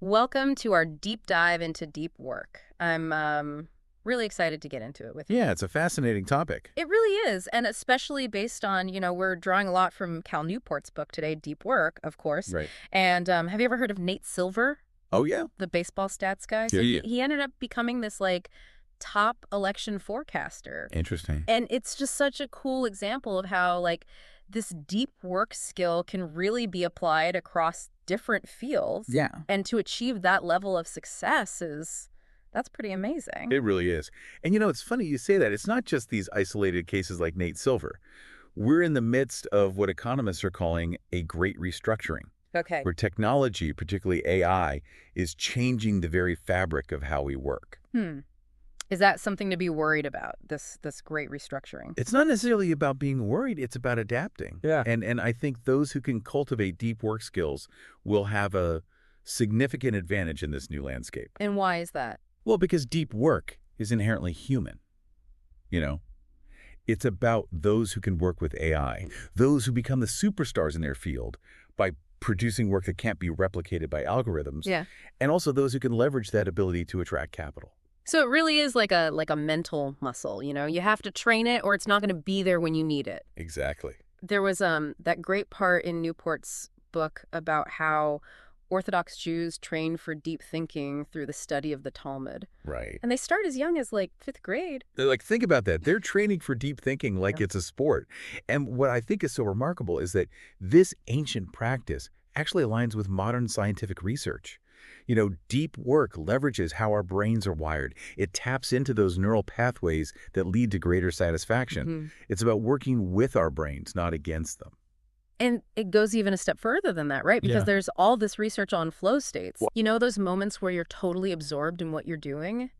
Welcome to our deep dive into deep work. I'm really excited to get into it with you. Yeah, it's a fascinating topic. It really is, and especially based on, we're drawing a lot from Cal Newport's book today, Deep Work, of course. Right. And have you ever heard of Nate Silver, Oh, yeah. the baseball stats guy? Yeah, So he, yeah. he ended up becoming this, top election forecaster. Interesting. And it's just such a cool example of how, this deep work skill can really be applied across different fields. Yeah. And to achieve that level of success that's pretty amazing. It really is. And it's funny you say that. It's not just these isolated cases like Nate Silver. We're in the midst of what economists are calling a great restructuring, Okay. where technology, particularly AI, is changing the very fabric of how we work. Is that something to be worried about, this great restructuring? It's not necessarily about being worried, it's about adapting. Yeah. And I think those who can cultivate deep work skills will have a significant advantage in this new landscape. And why is that? Well, because deep work is inherently human. It's about those who can work with AI, those who become the superstars in their field by producing work that can't be replicated by algorithms, Yeah. and also those who can leverage that ability to attract capital. So it really is like a mental muscle, You have to train it or it's not going to be there when you need it. Exactly. There was that great part in Newport's book about how Orthodox Jews train for deep thinking through the study of the Talmud. Right. And they start as young as 5th grade. They're like, think about that. They're training for deep thinking like Yeah. it's a sport. And what I think is so remarkable is that this ancient practice actually aligns with modern scientific research. Deep work leverages how our brains are wired. It taps into those neural pathways that lead to greater satisfaction. Mhm. It's about working with our brains, not against them. And it goes even a step further than that, right? Because Yeah. there's all this research on flow states. Well- Those moments where you're totally absorbed in what you're doing?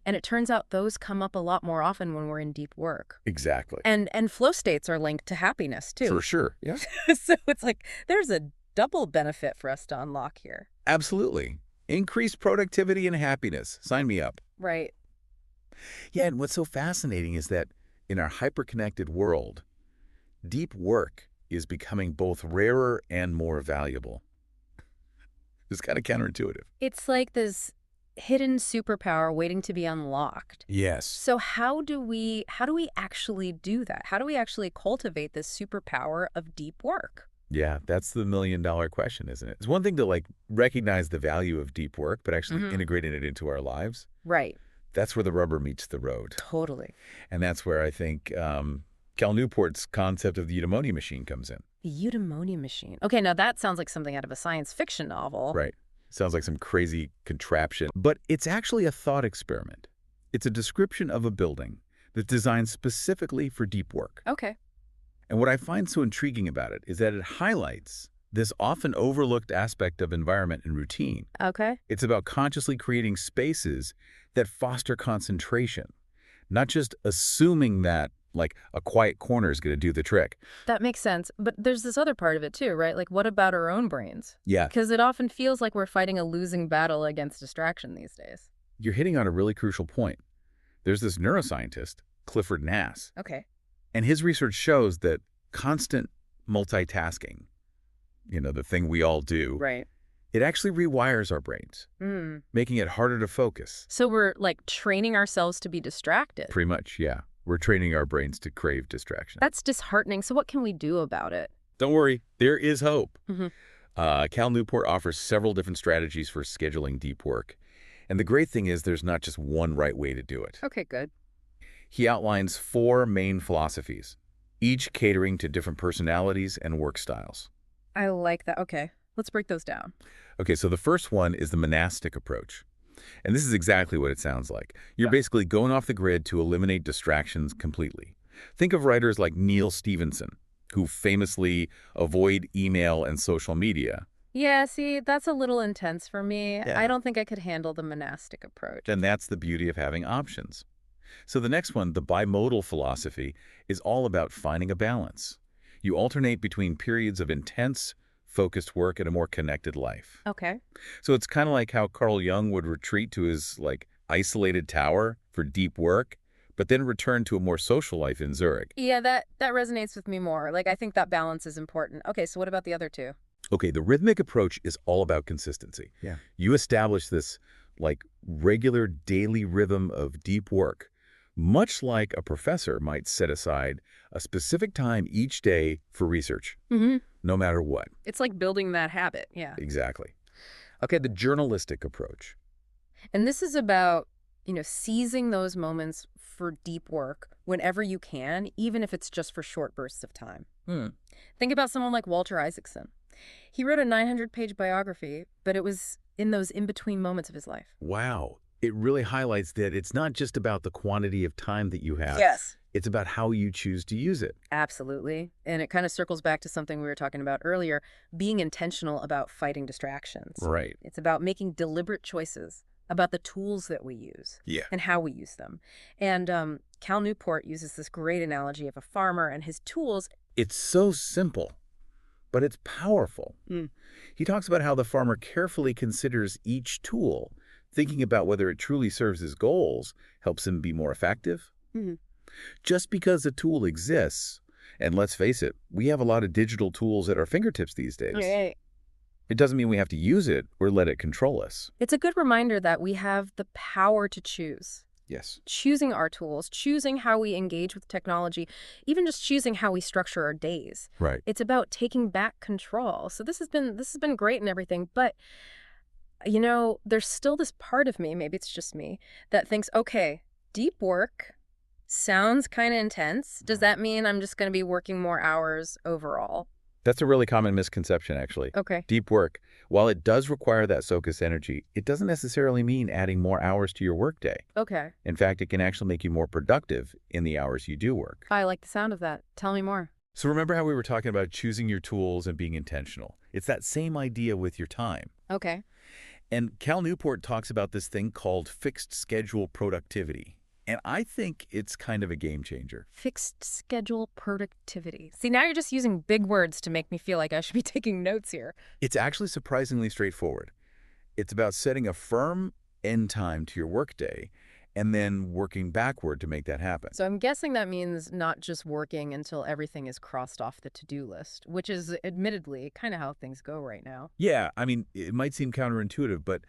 And it turns out those come up a lot more often when we're in deep work. Exactly. And flow states are linked to happiness, too. For sure. Yeah. So it's there's a double benefit for us to unlock here. Absolutely. Increased productivity and happiness. Sign me up. Right. Yeah, and what's so fascinating is that in our hyper-connected world, deep work is becoming both rarer and more valuable. It's kind of counterintuitive. It's like this hidden superpower waiting to be unlocked. Yes. So how do we actually do that? How do we actually cultivate this superpower of deep work? Yeah, that's the million-dollar question, isn't it? It's one thing to recognize the value of deep work, but actually integrating it into our lives. Right. That's where the rubber meets the road. Totally. And that's where I think Cal Newport's concept of the eudaimonia machine comes in. The eudaimonia machine. Okay, now that sounds like something out of a science fiction novel. Right. Sounds like some crazy contraption. But it's actually a thought experiment. It's a description of a building that's designed specifically for deep work. Okay. And what I find so intriguing about it is that it highlights this often overlooked aspect of environment and routine. Okay. It's about consciously creating spaces that foster concentration, not just assuming that a quiet corner is going to do the trick. That makes sense. But there's this other part of it too, right? What about our own brains? Yeah, Because it often feels like we're fighting a losing battle against distraction these days. you're hitting on a really crucial point. There's this neuroscientist, Clifford Nass, Okay. and his research shows that constant multitasking, the thing we all do, Right. it actually rewires our brains, making it harder to focus. So we're training ourselves to be distracted. Pretty much, yeah. We're training our brains to crave distraction. That's disheartening. So what can we do about it? Don't worry, there is hope. Mhm. Cal Newport offers several different strategies for scheduling deep work. And the great thing is there's not just one right way to do it. Okay, good. He outlines 4 main philosophies, each catering to different personalities and work styles. I like that. Okay, let's break those down. Okay, so the first one is the monastic approach. And this is exactly what it sounds like. You're Yeah. basically going off the grid to eliminate distractions completely. Think of writers like Neil Stephenson, who famously avoid email and social media. Yeah, see, that's a little intense for me. Yeah. I don't think I could handle the monastic approach. And that's the beauty of having options. So the next one, the bimodal philosophy, is all about finding a balance. You alternate between periods of intense, focused work and a more connected life. Okay. So it's kind of like how Carl Jung would retreat to his isolated tower for deep work, but then return to a more social life in Zurich. Yeah, that resonates with me more. I think that balance is important. Okay, so what about the other two? Okay, the rhythmic approach is all about consistency. Yeah. You establish this like regular daily rhythm of deep work, much like a professor might set aside a specific time each day for research, Hmm. no matter what. It's like building that habit. Yeah. Exactly. Okay, the journalistic approach. And this is about, seizing those moments for deep work whenever you can, even if it's just for short bursts of time. Hmm. Think about someone like Walter Isaacson. He wrote a 900-page biography, but it was in those in-between moments of his life. Wow. It really highlights that it's not just about the quantity of time that you have. Yes. It's about how you choose to use it. Absolutely. And it kind of circles back to something we were talking about earlier, being intentional about fighting distractions. Right. It's about making deliberate choices about the tools that we use Yeah. and how we use them. And Cal Newport uses this great analogy of a farmer and his tools. It's so simple, but it's powerful. Mm. He talks about how the farmer carefully considers each tool, thinking about whether it truly serves his goals, helps him be more effective. Mhm. Just because a tool exists, and let's face it, we have a lot of digital tools at our fingertips these days. Right. It doesn't mean we have to use it or let it control us. It's a good reminder that we have the power to choose. Yes. Choosing our tools, choosing how we engage with technology, even just choosing how we structure our days. Right. It's about taking back control. So this has been great and everything, but there's still this part of me, maybe it's just me, that thinks, okay, deep work sounds kind of intense. Does that mean I'm just going to be working more hours overall? That's a really common misconception, actually. Okay. Deep work, while it does require that focused energy, it doesn't necessarily mean adding more hours to your workday. Okay. In fact, it can actually make you more productive in the hours you do work. I like the sound of that. Tell me more. So remember how we were talking about choosing your tools and being intentional? It's that same idea with your time. Okay. And Cal Newport talks about this thing called fixed schedule productivity. And I think it's kind of a game changer. Fixed schedule productivity. See, now you're just using big words to make me feel like I should be taking notes here. It's actually surprisingly straightforward. It's about setting a firm end time to your workday and then working backward to make that happen. So I'm guessing that means not just working until everything is crossed off the to-do list, which is admittedly kind of how things go right now. Yeah, I mean, it might seem counterintuitive, but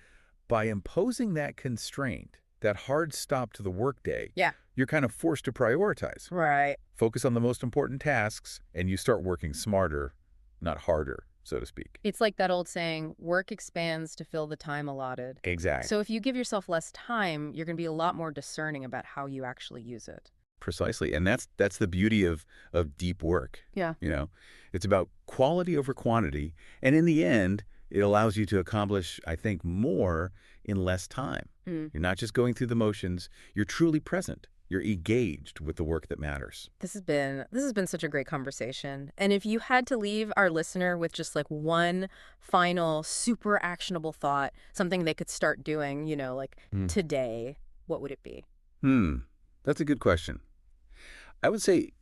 by imposing that constraint, that hard stop to the workday, Yeah. you're kind of forced to prioritize. Right. Focus on the most important tasks, and you start working smarter, not harder, so to speak. It's like that old saying, work expands to fill the time allotted. Exactly. So if you give yourself less time, you're going to be a lot more discerning about how you actually use it. Precisely. And that's the beauty of deep work. Yeah. It's about quality over quantity. And in the end, it allows you to accomplish, I think, more in less time. Mm. You're not just going through the motions. You're truly present. You're engaged with the work that matters. This has been such a great conversation. And if you had to leave our listener with just like one final super actionable thought, something they could start doing, today, what would it be? That's a good question. I would say,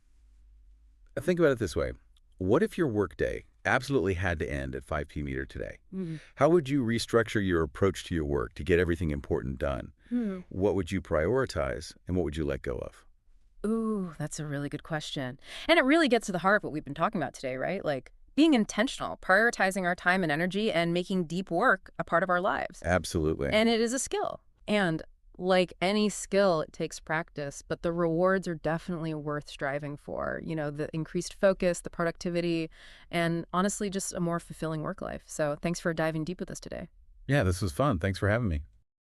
think about it this way. What if your workday absolutely had to end at 5 p.m. either today? Mm. How would you restructure your approach to your work to get everything important done? Mm. What would you prioritize and what would you let go of? Ooh, that's a really good question. And it really gets to the heart of what we've been talking about today, right? Like being intentional, prioritizing our time and energy, and making deep work a part of our lives. Absolutely. And it is a skill. And like any skill, it takes practice, but the rewards are definitely worth striving for. The increased focus, the productivity, and honestly, just a more fulfilling work life. So thanks for diving deep with us today. Yeah, this was fun. Thanks for having me.